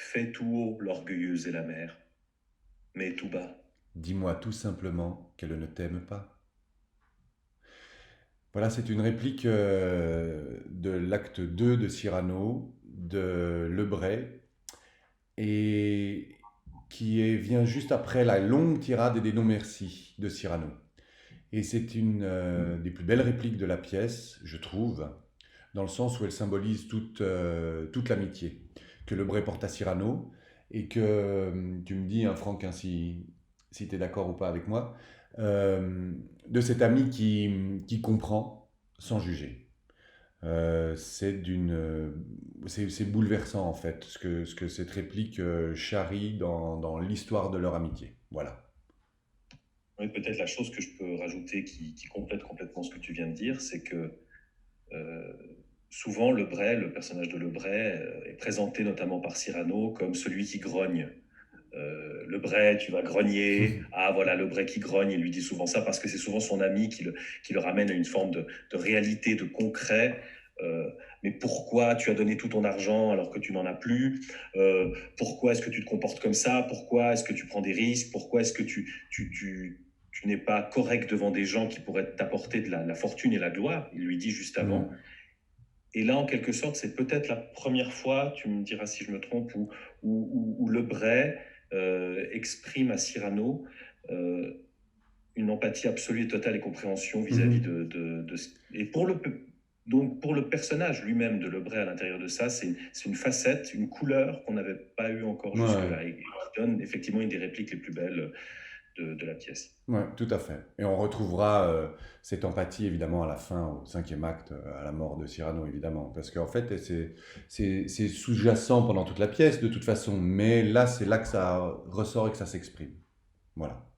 Fais tout haut l'orgueilleuse et la mère, mais tout bas. Dis-moi tout simplement qu'elle ne t'aime pas. Voilà, c'est une réplique de l'acte 2 de Cyrano, de Lebray, et vient juste après la longue tirade et des non-merci de Cyrano. Et c'est une des plus belles répliques de la pièce, je trouve, dans le sens où elle symbolise toute l'amitié que Lebray porte à Cyrano, et que tu me dis, hein, Franck, hein, si tu es d'accord ou pas avec moi, de cet ami qui comprend sans juger. C'est bouleversant en fait ce que cette réplique charrie dans l'histoire de leur amitié. Voilà. Oui, peut-être la chose que je peux rajouter qui complète complètement ce que tu viens de dire, c'est que euh, souvent Lebray, le personnage de Lebray, est présenté notamment par Cyrano comme celui qui grogne. Lebray, tu vas grogner. Ah voilà, Lebray qui grogne, il lui dit souvent ça parce que c'est souvent son ami qui le ramène à une forme de réalité, de concret. Euh, mais pourquoi tu as donné tout ton argent alors que tu n'en as plus? Pourquoi est-ce que tu te comportes comme ça? Pourquoi est-ce que tu prends des risques? Pourquoi est-ce que tu n'es pas correct devant des gens qui pourraient t'apporter de la fortune et la gloire? Il lui dit juste avant. Mm. Et là, en quelque sorte, c'est peut-être la première fois, tu me diras si je me trompe, où Lebray exprime à Cyrano euh, une empathie absolue et totale et compréhension vis-à-vis Mhm. Et donc pour le personnage lui-même de Lebray à l'intérieur de ça, c'est une facette, une couleur qu'on n'avait pas eu encore Ouais, jusque-là et qui donne effectivement une des répliques les plus belles de la pièce. ouais, tout à fait. Et on retrouvera cette empathie évidemment à la fin, au cinquième acte, à la mort de Cyrano évidemment, parce qu'en fait c'est sous-jacent pendant toute la pièce de toute façon, mais là c'est là que ça ressort et que ça s'exprime. Voilà.